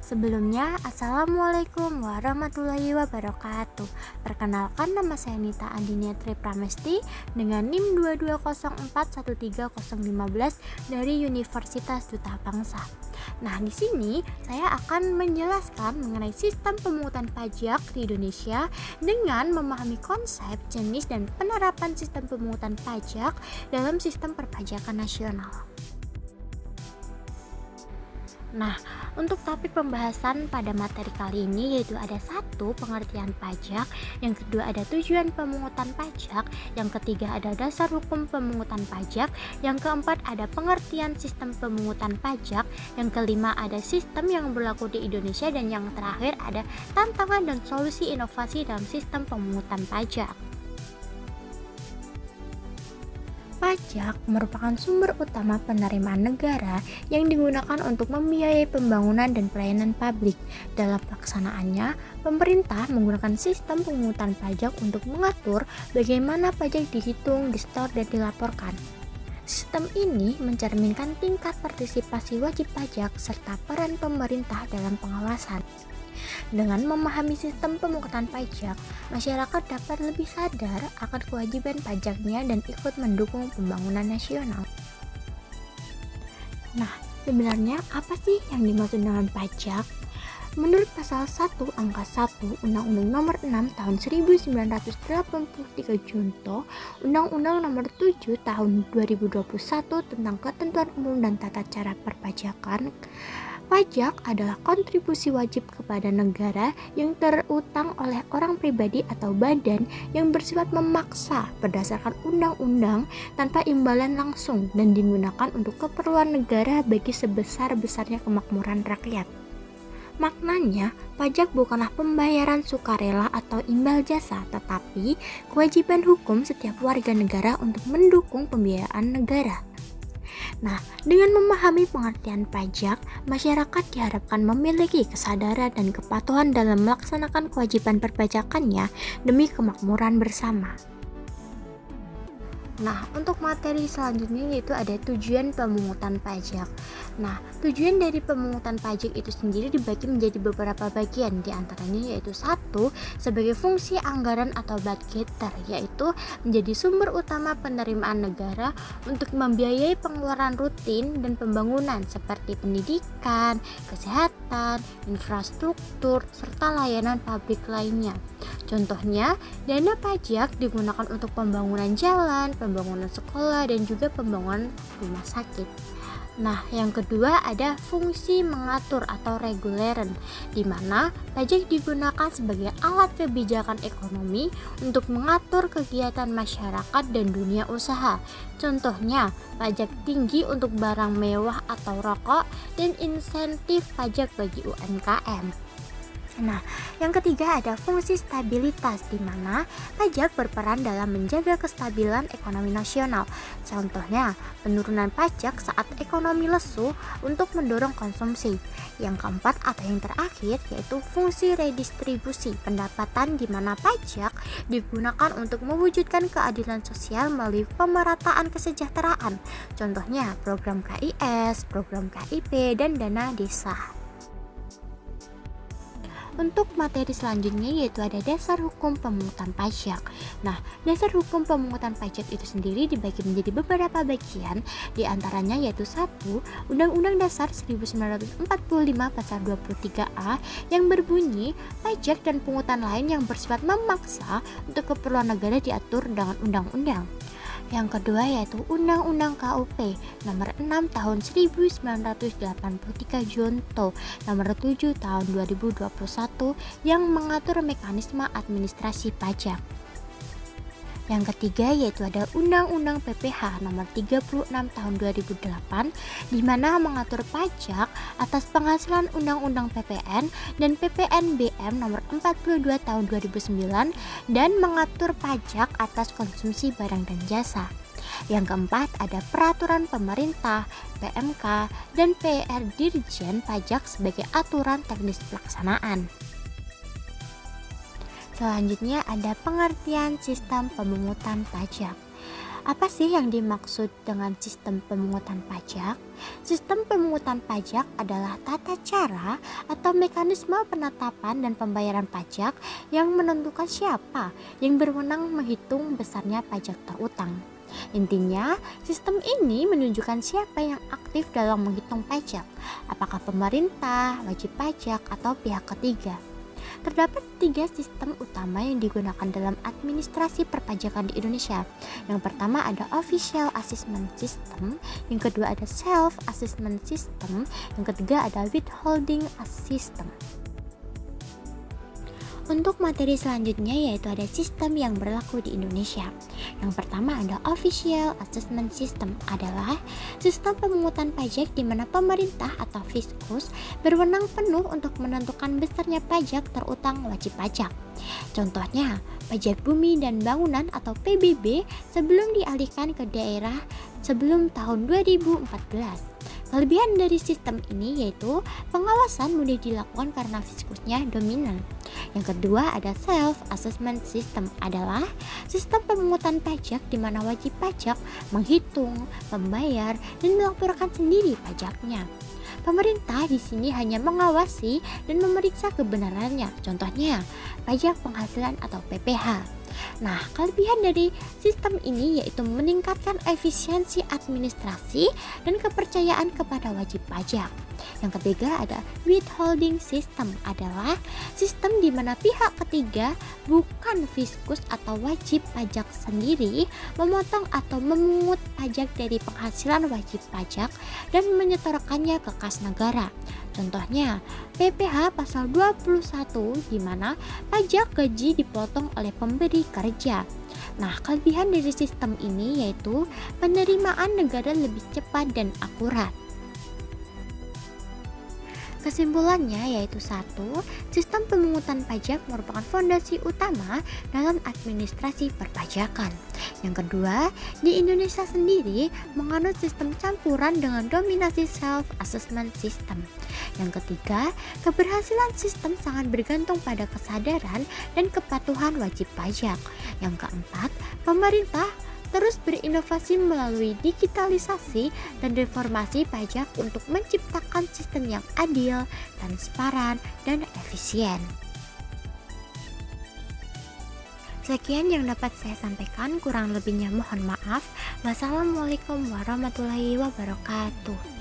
Sebelumnya, Assalamualaikum warahmatullahi wabarakatuh. Perkenalkan, nama saya Nita Andiniatri Pramesti dengan NIM 220413015 dari Universitas Duta Bangsa. Nah, di sini saya akan menjelaskan mengenai sistem pemungutan pajak di Indonesia dengan memahami konsep, jenis, dan penerapan sistem pemungutan pajak dalam sistem perpajakan nasional. Nah, untuk topik pembahasan pada materi kali ini yaitu ada satu, pengertian pajak, yang kedua ada tujuan pemungutan pajak, yang ketiga ada dasar hukum pemungutan pajak, yang keempat ada pengertian sistem pemungutan pajak, yang kelima ada sistem yang berlaku di Indonesia, dan yang terakhir ada tantangan dan solusi inovasi dalam sistem pemungutan pajak. Pajak merupakan sumber utama penerimaan negara yang digunakan untuk membiayai pembangunan dan pelayanan publik. Dalam pelaksanaannya, pemerintah menggunakan sistem pemungutan pajak untuk mengatur bagaimana pajak dihitung, disetor, dan dilaporkan. Sistem ini mencerminkan tingkat partisipasi wajib pajak serta peran pemerintah dalam pengawasan. Dengan memahami sistem pemungutan pajak, masyarakat dapat lebih sadar akan kewajiban pajaknya dan ikut mendukung pembangunan nasional. Nah, sebenarnya apa sih yang dimaksud dengan pajak? Menurut pasal 1 angka 1 Undang-Undang Nomor 6 Tahun 1983 Junto, Undang-Undang Nomor 7 Tahun 2021 tentang Ketentuan Umum dan Tata Cara Perpajakan, pajak adalah kontribusi wajib kepada negara yang terutang oleh orang pribadi atau badan yang bersifat memaksa berdasarkan undang-undang tanpa imbalan langsung dan digunakan untuk keperluan negara bagi sebesar-besarnya kemakmuran rakyat. Maknanya, pajak bukanlah pembayaran sukarela atau imbal jasa, tetapi kewajiban hukum setiap warga negara untuk mendukung pembiayaan negara. Nah, dengan memahami pengertian pajak, masyarakat diharapkan memiliki kesadaran dan kepatuhan dalam melaksanakan kewajiban perpajakannya demi kemakmuran bersama. Nah, untuk materi selanjutnya yaitu ada tujuan pemungutan pajak. Nah, tujuan dari pemungutan pajak itu sendiri dibagi menjadi beberapa bagian, diantaranya yaitu satu, sebagai fungsi anggaran atau budgeter, yaitu menjadi sumber utama penerimaan negara untuk membiayai pengeluaran rutin dan pembangunan seperti pendidikan, kesehatan, infrastruktur, serta layanan publik lainnya. Contohnya, dana pajak digunakan untuk pembangunan jalan, pembangunan sekolah, dan juga pembangunan rumah sakit. Nah, yang kedua ada fungsi mengatur atau reguleren, di mana pajak digunakan sebagai alat kebijakan ekonomi untuk mengatur kegiatan masyarakat dan dunia usaha. Contohnya, pajak tinggi untuk barang mewah atau rokok dan insentif pajak bagi UMKM. Nah, yang ketiga ada fungsi stabilitas, di mana pajak berperan dalam menjaga kestabilan ekonomi nasional. Contohnya, penurunan pajak saat ekonomi lesu untuk mendorong konsumsi. Yang keempat atau yang terakhir yaitu fungsi redistribusi pendapatan, di mana pajak digunakan untuk mewujudkan keadilan sosial melalui pemerataan kesejahteraan. Contohnya, program KIS, program KIP, dan dana desa. Untuk materi selanjutnya yaitu ada dasar hukum pemungutan pajak. Nah, dasar hukum pemungutan pajak itu sendiri dibagi menjadi beberapa bagian, diantaranya yaitu 1. Undang-Undang Dasar 1945 Pasal 23A yang berbunyi pajak dan pungutan lain yang bersifat memaksa untuk keperluan negara diatur dengan undang-undang. Yang kedua yaitu Undang-Undang KUP Nomor 6 Tahun 1983 Junto, Nomor 7 Tahun 2021 yang mengatur mekanisme administrasi pajak. Yang ketiga yaitu ada Undang-Undang PPH Nomor 36 Tahun 2008 di mana mengatur pajak atas penghasilan Undang-Undang PPN dan PPNBM Nomor 42 Tahun 2009 dan mengatur pajak atas konsumsi barang dan jasa. Yang keempat ada Peraturan Pemerintah, PMK, dan PR Dirjen Pajak sebagai aturan teknis pelaksanaan. Selanjutnya ada pengertian sistem pemungutan pajak. Apa sih yang dimaksud dengan sistem pemungutan pajak? Sistem pemungutan pajak adalah tata cara atau mekanisme penetapan dan pembayaran pajak yang menentukan siapa yang berwenang menghitung besarnya pajak terutang. Intinya, sistem ini menunjukkan siapa yang aktif dalam menghitung pajak, apakah pemerintah, wajib pajak, atau pihak ketiga. Terdapat 3 sistem utama yang digunakan dalam administrasi perpajakan di Indonesia. Yang pertama ada Official Assessment System, yang kedua ada Self Assessment System, yang ketiga ada Withholding System. Untuk materi selanjutnya yaitu ada sistem yang berlaku di Indonesia. Yang pertama ada Official Assessment System, adalah sistem pemungutan pajak di mana pemerintah atau fiskus berwenang penuh untuk menentukan besarnya pajak terutang wajib pajak. Contohnya, pajak bumi dan bangunan atau PBB sebelum dialihkan ke daerah sebelum tahun 2014. Kelebihan dari sistem ini yaitu pengawasan mudah dilakukan karena fiskusnya dominan. Yang kedua ada Self Assessment System, adalah sistem pemungutan pajak di mana wajib pajak menghitung, membayar, dan melaporkan sendiri pajaknya. Pemerintah di sini hanya mengawasi dan memeriksa kebenarannya. Contohnya, pajak penghasilan atau PPh. Nah, kelebihan dari sistem ini yaitu meningkatkan efisiensi administrasi dan kepercayaan kepada wajib pajak. Yang ketiga ada Withholding System, adalah sistem di mana pihak ketiga bukan fiskus atau wajib pajak sendiri memotong atau memungut pajak dari penghasilan wajib pajak dan menyetorkannya ke kas negara. Contohnya, PPh pasal 21 di mana pajak gaji dipotong oleh pemberi kerja. Nah, kelebihan dari sistem ini yaitu penerimaan negara lebih cepat dan akurat. Kesimpulannya yaitu 1. Sistem pemungutan pajak merupakan fondasi utama dalam administrasi perpajakan. Yang kedua, di Indonesia sendiri menganut sistem campuran dengan dominasi self-assessment system. Yang ketiga, keberhasilan sistem sangat bergantung pada kesadaran dan kepatuhan wajib pajak. Yang keempat, pemerintah terus berinovasi melalui digitalisasi dan reformasi pajak untuk menciptakan sistem yang adil, transparan, dan efisien. Sekian yang dapat saya sampaikan, kurang lebihnya mohon maaf. Wassalamualaikum warahmatullahi wabarakatuh.